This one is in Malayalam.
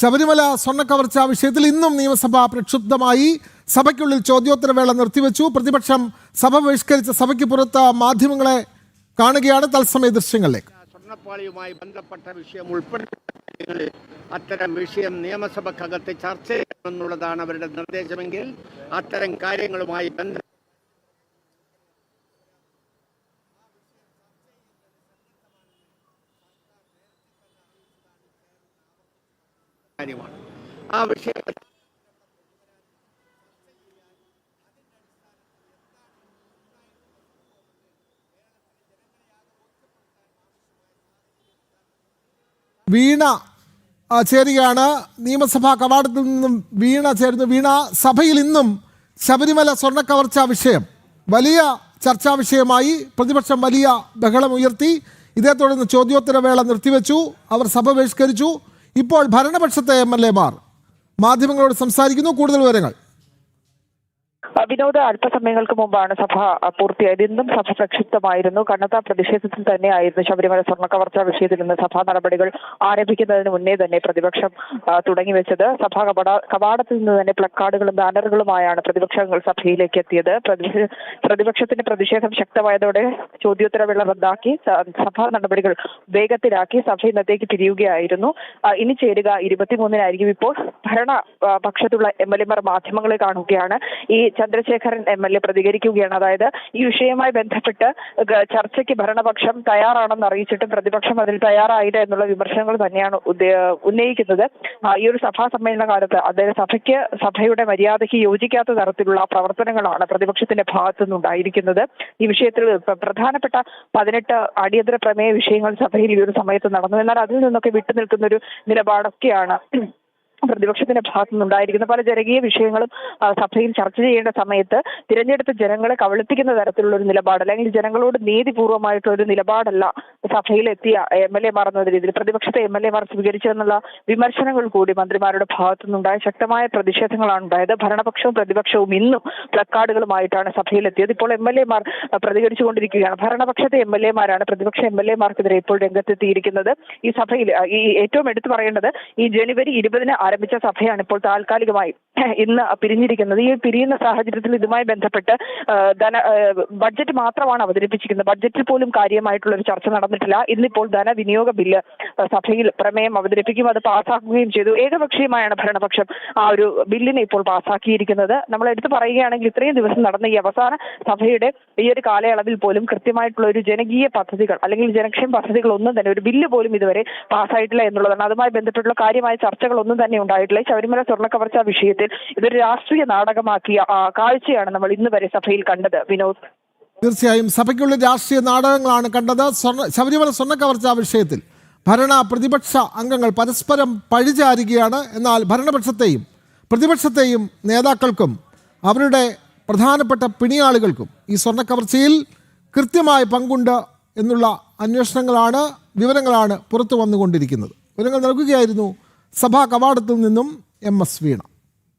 ശബരിമല സ്വർണ്ണക്കവർച്ച വിഷയത്തിൽ ഇന്നും നിയമസഭ പ്രക്ഷുബ്ധമായി. സഭയ്ക്കുള്ളിൽ ചോദ്യോത്തരവേള നിർത്തിവെച്ചു. പ്രതിപക്ഷം സഭ ബഹിഷ്കരിച്ച സഭയ്ക്ക് പുറത്ത് മാധ്യമങ്ങളെ കാണുകയാണ്. തത്സമയ ദൃശ്യങ്ങളിലേക്ക്. സ്വർണ്ണപ്പാളിയുമായി ബന്ധപ്പെട്ട വിഷയം ഉൾപ്പെടെ അത്തരം വിഷയം നിയമസഭക്കകത്ത് ചർച്ച ചെയ്യണമെന്നുള്ളതാണ് അവരുടെ നിർദ്ദേശമെങ്കിൽ അത്തരം കാര്യങ്ങളുമായി ബന്ധ ആ വിഷയം വീണ ചേരുകയാണ്. നിയമസഭാ കവാടത്തിൽ നിന്നും വീണ ചേരുന്നു. വീണ, സഭയിൽ ഇന്നും ശബരിമല സ്വർണ്ണക്കവർച്ച വിഷയം വലിയ ചർച്ചാ വിഷയമായി. പ്രതിപക്ഷം വലിയ ബഹളമുയർത്തി. ഇതേ തുടർന്ന് ചോദ്യോത്തരവേള നിർത്തിവെച്ചു. അവർ സഭ ബഹിഷ്കരിച്ചു. ഇപ്പോൾ ഭരണപക്ഷത്തെ MLA-മാർ മാധ്യമങ്ങളോട് സംസാരിക്കുന്നു. കൂടുതൽ വിവരങ്ങൾ. വിനോദ, അല്പസമയങ്ങൾക്ക് മുമ്പാണ് സഭ പൂർത്തിയായത്. ഇന്നും സഭ പ്രക്ഷുബ്ധമായിരുന്നു. കനത്ത പ്രതിഷേധത്തിൽ തന്നെയായിരുന്നു ശബരിമല സ്വർണ്ണക്കവർച്ച വിഷയത്തിൽ നിന്ന് സഭാ നടപടികൾ ആരംഭിക്കുന്നതിന് മുന്നേ തന്നെ പ്രതിപക്ഷം തുടങ്ങിവെച്ചത്. സഭാ കവാടത്തിൽ നിന്ന് തന്നെ പ്ലക്കാർഡുകളും ബാനറുകളുമായാണ് പ്രതിപക്ഷങ്ങൾ സഭയിലേക്ക് എത്തിയത്. പ്രതിപക്ഷത്തിന്റെ പ്രതിഷേധം ശക്തമായതോടെ ചോദ്യോത്തരവേള റദ്ദാക്കി സഭാ നടപടികൾ വേഗത്തിലാക്കി സഭ ഇന്നത്തേക്ക് പിരിയുകയായിരുന്നു. ഇനി ചേരുക 23-നായിരിക്കും. ഇപ്പോൾ ഭരണപക്ഷത്തുള്ള MLA-മാർ മാധ്യമങ്ങളെ കാണുകയാണ്. ഈ ചന്ദ്രശേഖരൻ MLA പ്രതികരിക്കുകയാണ്. അതായത് ഈ വിഷയവുമായി ബന്ധപ്പെട്ട് ചർച്ചയ്ക്ക് ഭരണപക്ഷം തയ്യാറാണെന്ന് അറിയിച്ചിട്ടും പ്രതിപക്ഷം അതിൽ തയ്യാറായില്ല എന്നുള്ള വിമർശനങ്ങൾ തന്നെയാണ് ഉന്നയിക്കുന്നത്. ഈ ഒരു സഭാ സമ്മേളന കാലത്ത് അതായത് സഭയുടെ മര്യാദയ്ക്ക് യോജിക്കാത്ത തരത്തിലുള്ള പ്രവർത്തനങ്ങളാണ് പ്രതിപക്ഷത്തിന്റെ ഭാഗത്തു നിന്നുണ്ടായിരിക്കുന്നത്. ഈ വിഷയത്തിൽ പ്രധാനപ്പെട്ട 18 അടിയന്തര പ്രമേയ വിഷയങ്ങൾ സഭയിൽ ഈ ഒരു സമയത്ത് നടന്നു. എന്നാൽ അതിൽ നിന്നൊക്കെ വിട്ടുനിൽക്കുന്ന ഒരു നിലപാടൊക്കെയാണ് പ്രതിപക്ഷത്തിന്റെ ഭാഗത്തു നിന്നുണ്ടായിരിക്കുന്ന. പല ജനകീയ വിഷയങ്ങളും സഭയിൽ ചർച്ച ചെയ്യേണ്ട സമയത്ത് തിരഞ്ഞെടുത്ത ജനങ്ങളെ കബളിപ്പിക്കുന്ന തരത്തിലുള്ള ഒരു നിലപാട്, അല്ലെങ്കിൽ ജനങ്ങളോട് നീതിപൂർവമായിട്ടുള്ള ഒരു നിലപാടല്ല സഭയിലെത്തിയ MLA-മാർ എന്ന രീതിയിൽ പ്രതിപക്ഷത്തെ MLA-മാർ സ്വീകരിച്ചതെന്നുള്ള വിമർശനങ്ങൾ കൂടി മന്ത്രിമാരുടെ ഭാഗത്തു നിന്നുണ്ടായ ശക്തമായ പ്രതിഷേധങ്ങളാണ് ഉണ്ടായത്. ഭരണപക്ഷവും പ്രതിപക്ഷവും ഇന്നും പ്ലക്കാർഡുകളുമായിട്ടാണ് സഭയിലെത്തിയത്. ഇപ്പോൾ MLA-മാർ പ്രതികരിച്ചുകൊണ്ടിരിക്കുകയാണ്. ഭരണപക്ഷത്തെ MLA-മാരാണ് പ്രതിപക്ഷ MLA-മാർക്കെതിരെ ഇപ്പോൾ രംഗത്തെത്തിയിരിക്കുന്നത്. ഈ സഭയിൽ ഈ ഏറ്റവും എടുത്തു പറയേണ്ടത് ഈ ജനുവരി 20-ന് ആരംഭിച്ച സഭയാണ് ഇപ്പോൾ താൽക്കാലികമായി ഇന്ന് പിരിഞ്ഞിരിക്കുന്നത്. ഈ പിരിയുന്ന സാഹചര്യത്തിൽ ഇതുമായി ബന്ധപ്പെട്ട് ബഡ്ജറ്റ് മാത്രമാണ് അവതരിപ്പിച്ചിരിക്കുന്നത്. ബഡ്ജറ്റിൽ പോലും കാര്യമായിട്ടുള്ള ഒരു ചർച്ച നടന്നിട്ടില്ല. ഇന്നിപ്പോൾ ധനവിനിയോഗ ബില്ല് സഭയിൽ പ്രമേയം അവതരിപ്പിക്കും, അത് പാസ്സാക്കുകയും ചെയ്തു. ഏകപക്ഷീയമായാണ് ഭരണപക്ഷം ആ ഒരു ബില്ലിനെ ഇപ്പോൾ പാസ്സാക്കിയിരിക്കുന്നത്. നമ്മൾ എടുത്തു പറയുകയാണെങ്കിൽ ഇത്രയും ദിവസം നടന്ന ഈ അവസാന സഭയുടെ ഈ ഒരു കാലയളവിൽ പോലും കൃത്യമായിട്ടുള്ള ഒരു ജനകീയ പദ്ധതികൾ അല്ലെങ്കിൽ ജനക്ഷേമ പദ്ധതികൾ ഒന്നും തന്നെ, ഒരു ബില്ല് പോലും ഇതുവരെ പാസ്സായിട്ടില്ല എന്നുള്ളതാണ്. അതുമായി ബന്ധപ്പെട്ടുള്ള കാര്യമായ ചർച്ചകളൊന്നും തന്നെ ഉണ്ടായിട്ടില്ല. ശബരിമല സ്വർണ്ണക്കവർച്ച വിഷയത്തിൽ ഇതൊരു രാഷ്ട്രീയ നാടകമാക്കിയ കാഴ്ചയാണ് നമ്മൾ ഇന്ന് വരെ സഭയിൽ കണ്ടത്. വിനോദ്, തീർച്ചയായും സഭയ്ക്കുള്ള രാഷ്ട്രീയ നാടകങ്ങളാണ് കണ്ടത്. ശബരിമല സ്വർണ്ണക്കവർച്ച വിഷയത്തിൽ ഭരണ പ്രതിപക്ഷ അംഗങ്ങൾ പരസ്പരം പഴിചാരുകയാണ്. എന്നാൽ ഭരണപക്ഷത്തെയും പ്രതിപക്ഷത്തെയും നേതാക്കൾക്കും അവരുടെ പ്രധാനപ്പെട്ട പിണിയാളുകൾക്കും ഈ സ്വർണ്ണക്കവർച്ചയിൽ കൃത്യമായ പങ്കുണ്ട് എന്നുള്ള വിവരങ്ങളാണ് പുറത്തു വന്നുകൊണ്ടിരിക്കുന്നത്. വിവരങ്ങൾ നൽകുകയായിരുന്നു സഭാ കവാടത്തിൽ നിന്നും MS വീണ.